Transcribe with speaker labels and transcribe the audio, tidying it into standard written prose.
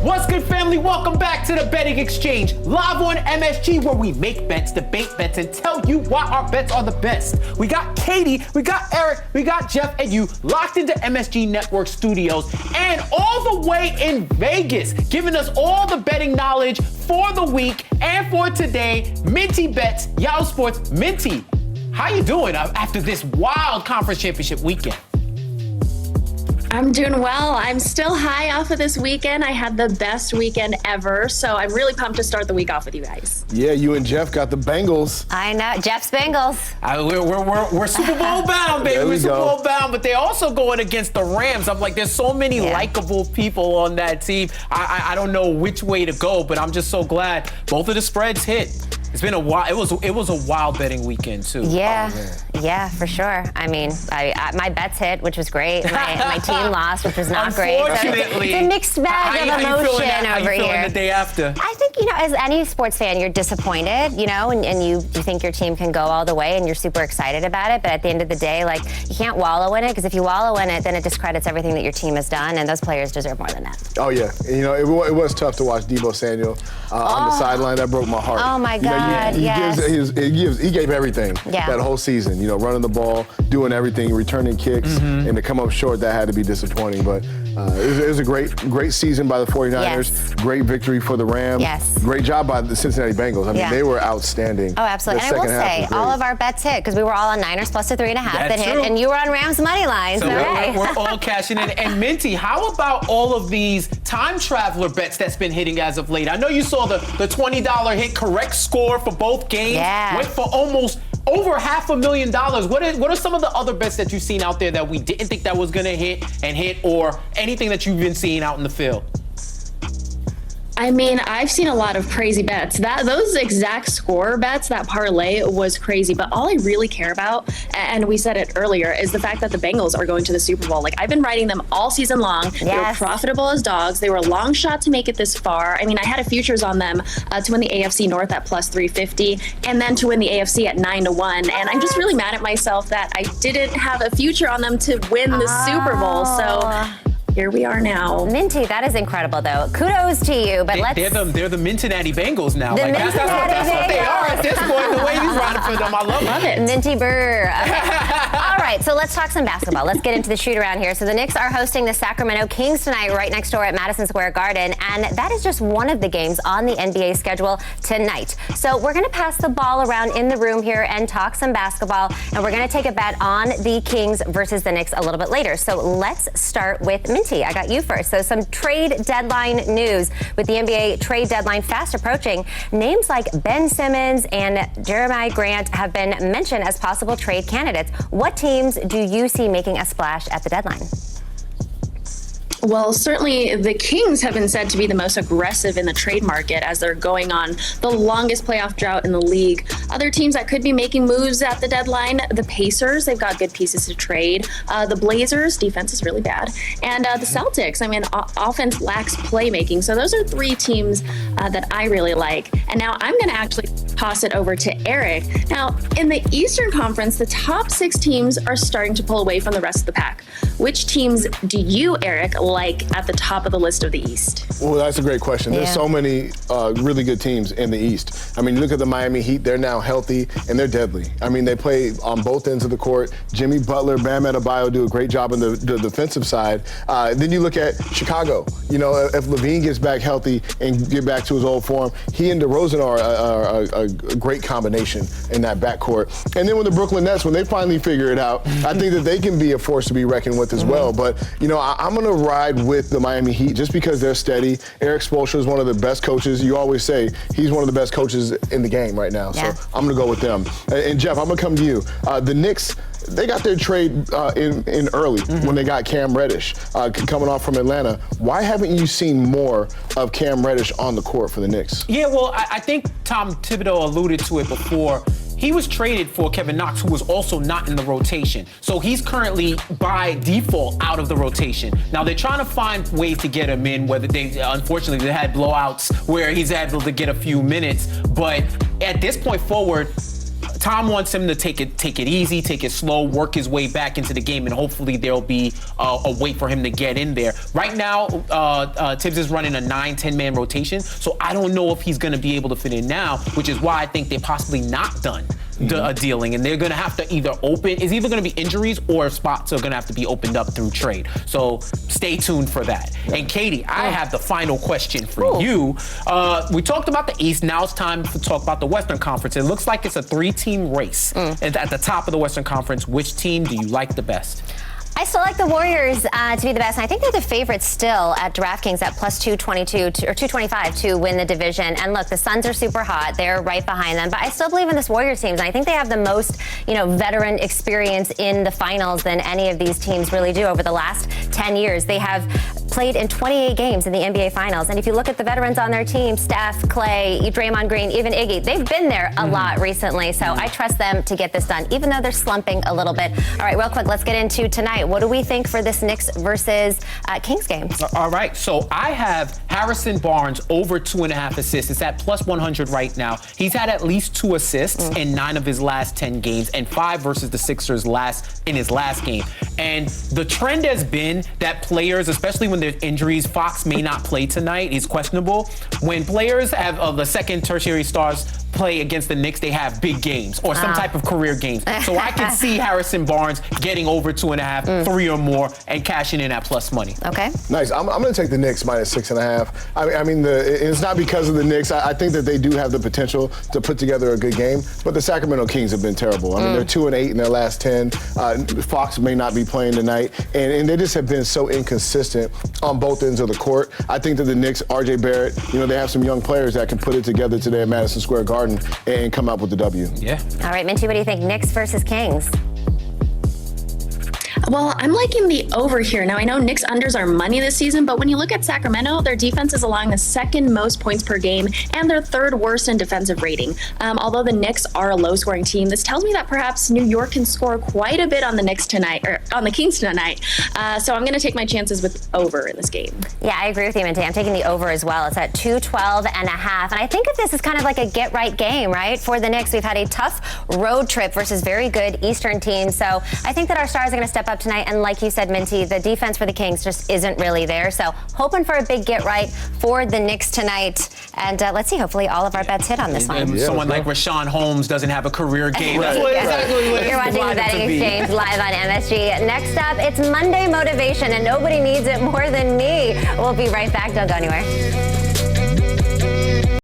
Speaker 1: What's good, family? Welcome back to the Betting Exchange, live on MSG, where we make bets, debate bets, and tell you why our bets are the best. We got Katie, we got Eric, we got Jeff, and you locked into MSG Network Studios, and all the way in Vegas, giving us all the betting knowledge for the week and for today. Minty Bets, Yahoo Sports. Minty, how you doing after this wild conference championship weekend?
Speaker 2: I'm doing well. I'm still high off of this weekend. I had the best weekend ever, so I'm really pumped to start the week off with you guys.
Speaker 3: Yeah, you and Jeff got the Bengals.
Speaker 4: I know, Jeff's Bengals.
Speaker 1: We're Super Bowl bound, baby. We're Super Bowl bound, but they're also going against the Rams. I'm like, there's so many likable people on that team. I don't know which way to go, but I'm just so glad both of the spreads hit. It's been a while. It was a wild betting weekend too.
Speaker 4: Yeah, yeah, for sure. I mean, my bets hit, which was great. My team lost, which was not great. So it's a mixed bag of emotion over here. How you feeling
Speaker 1: the day after?
Speaker 4: I think, as any sports fan, you're disappointed, and you think your team can go all the way, and you're super excited about it. But at the end of the day, you can't wallow in it, because if you wallow in it, then it discredits everything that your team has done, and those players deserve more than that.
Speaker 3: Oh yeah, it was tough to watch Deebo Samuel on the sideline. That broke my heart.
Speaker 4: Oh my God.
Speaker 3: He gave everything that whole season, running the ball, doing everything, returning kicks, and to come up short, that had to be disappointing. But it was a great season by the 49ers,
Speaker 4: Yes.
Speaker 3: Great victory for the Rams,
Speaker 4: Yes.
Speaker 3: Great job by the Cincinnati Bengals. I mean, they were outstanding.
Speaker 4: Oh, absolutely. And I will say, all of our bets hit, because we were all on Niners plus the 3.5 that hit, and you were on Rams money line. So
Speaker 1: we're all cashing in. And Minty, how about all of these time traveler bets that's been hitting as of late? I know you saw the $20 hit, correct score for both games.
Speaker 4: Yeah.
Speaker 1: Went for almost over $500,000. What are some of the other bets that you've seen out there that we didn't think that was going to hit, or anything that you've been seeing out in the field?
Speaker 2: I mean, I've seen a lot of crazy bets. Those exact score bets, that parlay was crazy. But all I really care about, and we said it earlier, is the fact that the Bengals are going to the Super Bowl. I've been riding them all season long.
Speaker 4: Yes.
Speaker 2: They were profitable as dogs. They were a long shot to make it this far. I mean, I had a futures on them to win the AFC North at plus 350, and then to win the AFC at 9-1. And I'm just really mad at myself that I didn't have a future on them to win the Super Bowl. So here we are now.
Speaker 4: Minty, that is incredible, though. Kudos to you, but
Speaker 1: they're the Minty Bengals now.
Speaker 4: That's
Speaker 1: what they are at this point. The way he's riding for them, I love it.
Speaker 4: Minty Burr. All right, so let's talk some basketball. Let's get into the shoot around here. So the Knicks are hosting the Sacramento Kings tonight, right next door at Madison Square Garden, and that is just one of the games on the NBA schedule tonight. So we're going to pass the ball around in the room here and talk some basketball, and we're going to take a bet on the Kings versus the Knicks a little bit later. So let's start with Minty. I got you first. So some trade deadline news. With the NBA trade deadline fast approaching, names like Ben Simmons and Jeremiah Grant have been mentioned as possible trade candidates. What teams do you see making a splash at the deadline?
Speaker 2: Well, certainly the Kings have been said to be the most aggressive in the trade market as they're going on the longest playoff drought in the league. Other teams that could be making moves at the deadline, the Pacers, they've got good pieces to trade. The Blazers, defense is really bad. And the Celtics, I mean, offense lacks playmaking. So those are three teams that I really like. And now I'm going to actually toss it over to Eric. Now, in the Eastern Conference, the top 6 teams are starting to pull away from the rest of the pack. Which teams do you, Eric, like at the top of the list of the East?
Speaker 3: Well, that's a great question. There's so many really good teams in the East. I mean, you look at the Miami Heat, they're now healthy and they're deadly. I mean, they play on both ends of the court. Jimmy Butler, Bam Adebayo do a great job on the defensive side. Then you look at Chicago. If Levine gets back healthy and get back to his old form, he and DeRozan are a great combination in that backcourt. And then with the Brooklyn Nets, when they finally figure it out, I think that they can be a force to be reckoned with as well. But, I'm going to ride with the Miami Heat just because they're steady. Erik Spoelstra is one of the best coaches. You always say he's one of the best coaches in the game right now.
Speaker 4: Yeah.
Speaker 3: So I'm going to go with them. And Jeff, I'm going to come to you. The Knicks, they got their trade in early when they got Cam Reddish coming off from Atlanta. Why haven't you seen more of Cam Reddish on the court for the Knicks?
Speaker 1: Yeah, well, I think Tom Thibodeau alluded to it before. He was traded for Kevin Knox, who was also not in the rotation. So he's currently, by default, out of the rotation. Now, they're trying to find ways to get him in, whether unfortunately, they had blowouts where he's able to get a few minutes. But at this point forward, Tom wants him to take it easy, take it slow, work his way back into the game, and hopefully there'll be a way for him to get in there. Right now, Tibbs is running a 9-10 man rotation, so I don't know if he's going to be able to fit in now, which is why I think they're possibly not done dealing, and they're going to have to either it's either going to be injuries or spots are going to have to be opened up through trade. So stay tuned for that. And Katie, I have the final question for you. We talked about the East. Now it's time to talk about the Western Conference. It looks like it's a 3-team race. And at the top of the Western Conference, which team do you like the best?
Speaker 4: I still like the Warriors to be the best, and I think they're the favorites still at DraftKings at plus 222 or 225 to win the division. And look, the Suns are super hot; they're right behind them. But I still believe in this Warriors team, and I think they have the most, veteran experience in the finals than any of these teams really do over the last 10 years. They have played in 28 games in the NBA Finals, and if you look at the veterans on their team, Steph, Clay, Draymond Green, even Iggy, they've been there a lot recently. So I trust them to get this done, even though they're slumping a little bit. All right, real quick, let's get into tonight. What do we think for this Knicks versus Kings game?
Speaker 1: All right, so I have Harrison Barnes over 2.5 assists. It's at plus 100 right now. He's had at least 2 assists in 9 of his last 10 games and 5 versus the Sixers in his last game. And the trend has been that players, especially when there's injuries, Fox may not play tonight. He's questionable. When players have the second tertiary stars play against the Knicks, they have big games or some type of career games. So I can see Harrison Barnes getting over 2.5, 3 or more, and cashing in at plus money.
Speaker 4: Okay.
Speaker 3: Nice. I'm going to take the Knicks minus 6.5. I mean, it's not because of the Knicks. I think that they do have the potential to put together a good game, but the Sacramento Kings have been terrible. I mean, they're 2-8 in their last 10. Fox may not be playing tonight, and they just have been so inconsistent on both ends of the court. I think that the Knicks, RJ Barrett, they have some young players that can put it together today at Madison Square Garden and come out with the W.
Speaker 1: Yeah.
Speaker 4: All right, Minty, what do you think? Knicks versus Kings?
Speaker 2: Well, I'm liking the over here. Now, I know Knicks unders are money this season, but when you look at Sacramento, their defense is allowing the second most points per game and their third worst in defensive rating. Although the Knicks are a low-scoring team, this tells me that perhaps New York can score quite a bit on the Knicks tonight, or on the Kings tonight. So I'm going to take my chances with over in this game.
Speaker 4: Yeah, I agree with you, Minty. I'm taking the over as well. It's at 212.5. And I think of this as kind of like a get-right game, right? For the Knicks, we've had a tough road trip versus very good Eastern teams. So I think that our stars are going to step up tonight. And like you said, Minty, the defense for the Kings just isn't really there. So hoping for a big get-right for the Knicks tonight. And let's see, hopefully all of our bets hit on this one.
Speaker 1: And someone like Rashawn Holmes doesn't have a career game. That's
Speaker 4: exactly what You're watching the Betting Exchange live on MSG. Next up, it's Monday Motivation, and nobody needs it more than me. We'll be right back. Don't go anywhere.